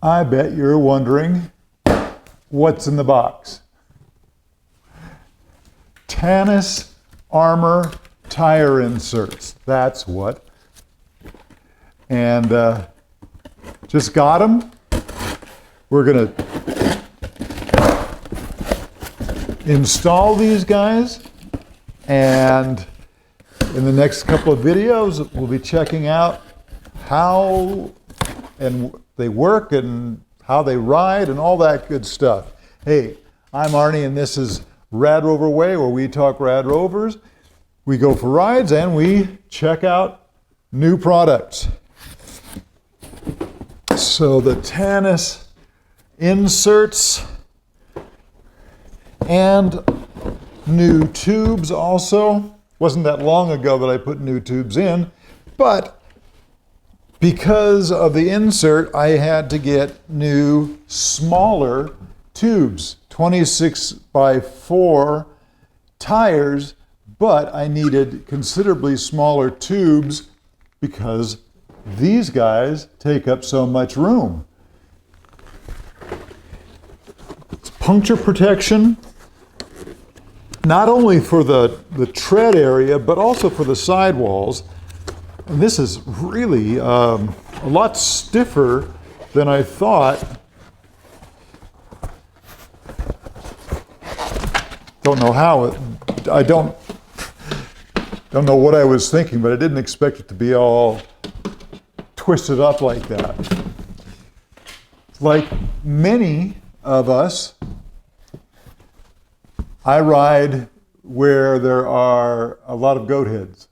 I bet you're wondering what's in the box. Tannus Armour tire inserts. That's what. And just got them. We're going to install these guys, and in the next couple of videos we'll be checking out how they work and how they ride and all that good stuff. Hey, I'm Arnie and this is RadRover Way, where we talk RadRovers. We go for rides and we check out new products. So the Tannus inserts and new tubes also. Wasn't that long ago that I put new tubes in, but because of the insert, I had to get new, smaller tubes, 26x4 tires, but I needed considerably smaller tubes because these guys take up so much room. It's puncture protection, not only for the tread area, but also for the sidewalls. And this is really a lot stiffer than I thought. Don't know how I don't know what I was thinking, but I didn't expect it to be all twisted up like that. Like many of us, I ride where there are a lot of goat heads.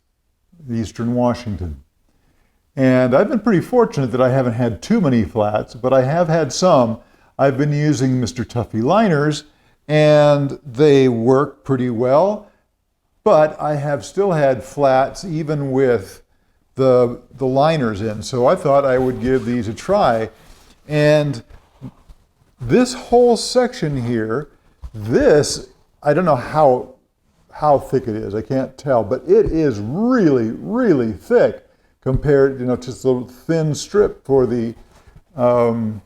Eastern Washington. And I've been pretty fortunate that I haven't had too many flats, but I have had some. I've been using Mr. Tuffy liners and they work pretty well, but I have still had flats even with the liners in. So I thought I would give these a try. And this whole section here, I don't know how thick it is, I can't tell, but it is really, really thick compared, to just a little thin strip for the Mr.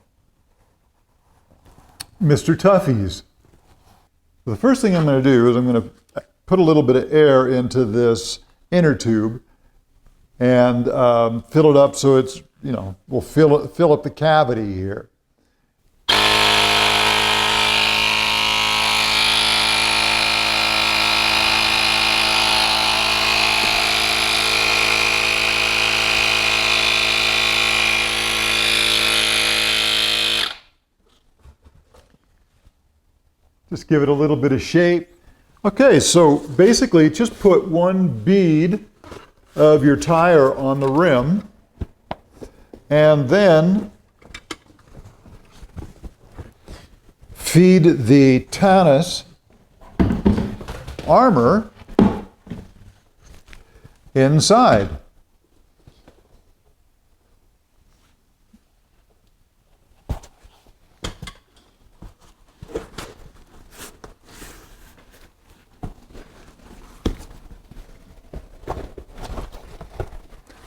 Tuffys. The first thing I'm going to do is I'm going to put a little bit of air into this inner tube and fill it up so it's, we'll fill up the cavity here. Just give it a little bit of shape. Okay, so basically just put one bead of your tire on the rim and then feed the Tannus Armour inside.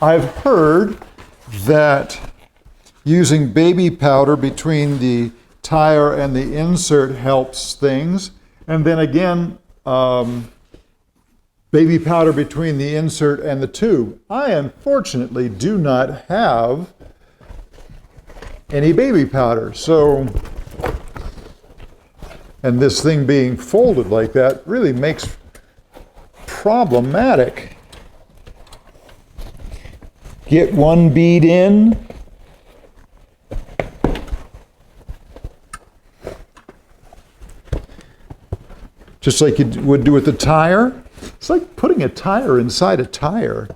I've heard that using baby powder between the tire and the insert helps things. And then again, baby powder between the insert and the tube. I unfortunately do not have any baby powder. And this thing being folded like that really makes problematic. Get one bead in. Just like you would do with the tire. It's like putting a tire inside a tire.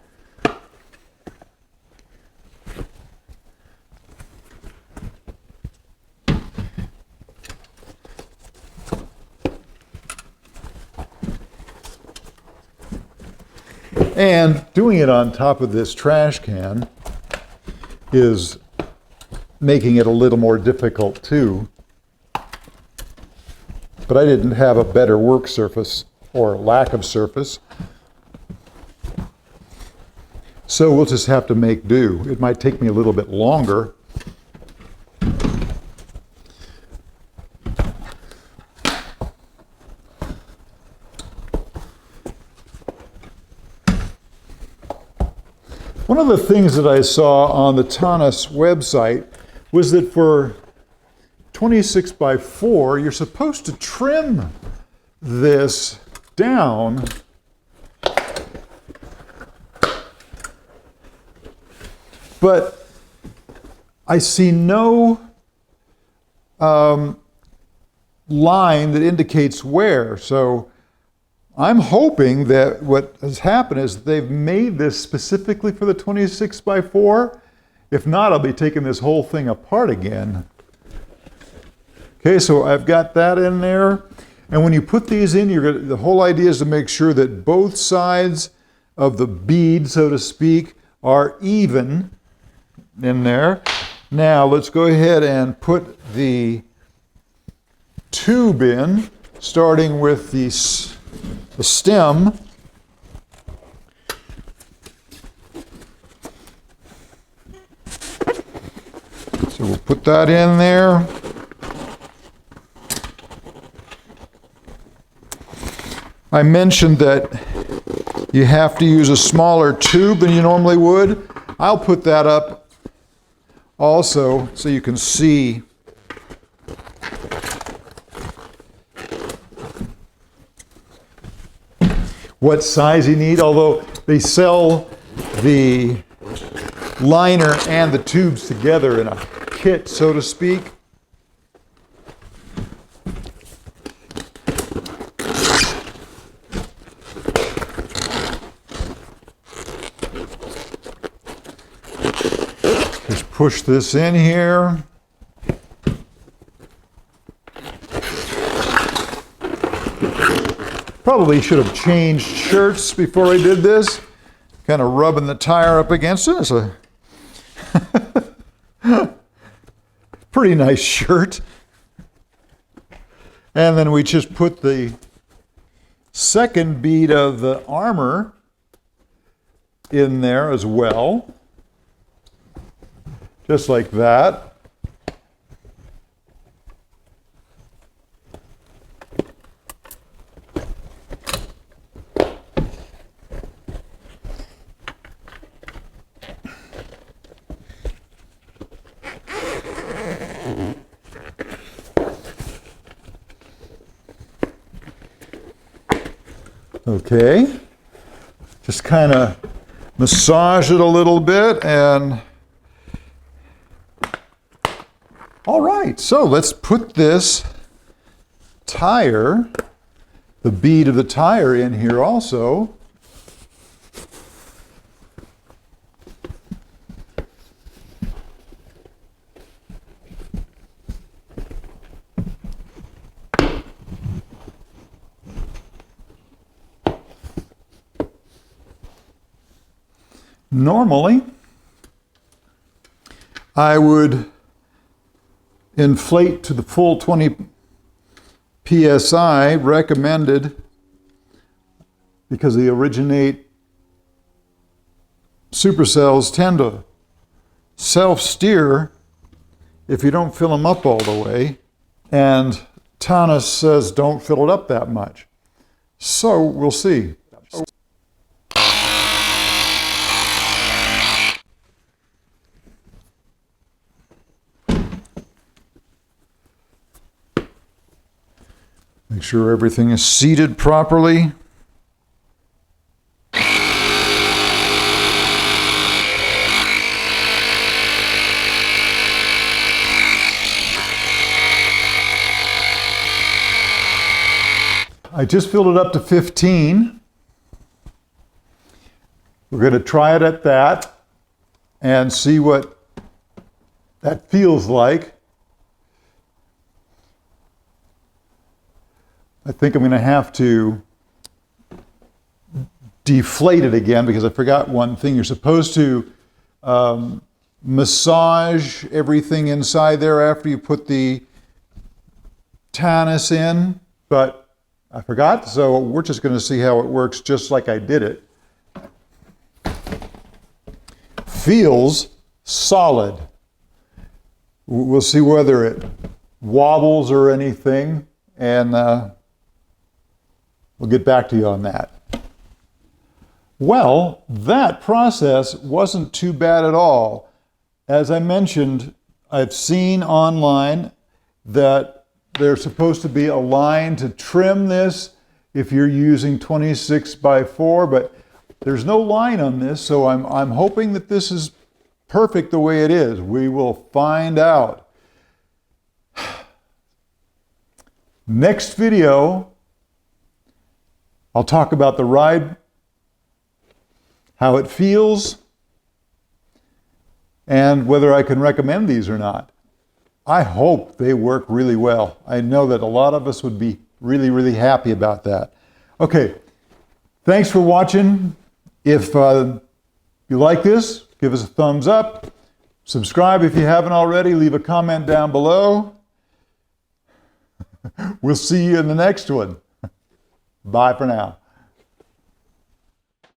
And doing it on top of this trash can is making it a little more difficult too. But I didn't have a better work surface or lack of surface. So we'll just have to make do. It might take me a little bit longer. One of the things that I saw on the Tannus website was that for 26 by 4, you're supposed to trim this down but I see no line that indicates where. So I'm hoping that what has happened is they've made this specifically for the 26 by 4. If not, I'll be taking this whole thing apart again. Okay, so I've got that in there. And when you put these in, the whole idea is to make sure that both sides of the bead, so to speak, are even in there. Now let's go ahead and put the tube in, starting with the stem. So we'll put that in there. I mentioned that you have to use a smaller tube than you normally would. I'll put that up also so you can see what size you need, although they sell the liner and the tubes together in a kit, so to speak. Just push this in here. Probably should have changed shirts before I did this. Kind of rubbing the tire up against it. It's a pretty nice shirt. And then we just put the second bead of the armor in there as well. Just like that. Okay, just kind of massage it a little bit and all right, so let's put this tire, the bead of the tire in here also. Normally, I would inflate to the full 20 psi recommended because the originate supercells tend to self-steer if you don't fill them up all the way, and Tannus says don't fill it up that much. So we'll see. Make sure everything is seated properly. I just filled it up to 15. We're going to try it at that and see what that feels like. I think I'm going to have to deflate it again because I forgot one thing. You're supposed to massage everything inside there after you put the Tannus in, but I forgot, so we're just going to see how it works just like I did it. Feels solid. We'll see whether it wobbles or anything, and we'll get back to you on that. Well, that process wasn't too bad at all. As I mentioned, I've seen online that there's supposed to be a line to trim this if you're using 26x4, but there's no line on this, so I'm hoping that this is perfect the way it is. We will find out. Next video, I'll talk about the ride, how it feels, and whether I can recommend these or not. I hope they work really well. I know that a lot of us would be really, really happy about that. Okay, thanks for watching. If you like this, give us a thumbs up. Subscribe if you haven't already. Leave a comment down below. We'll see you in the next one. Bye for now.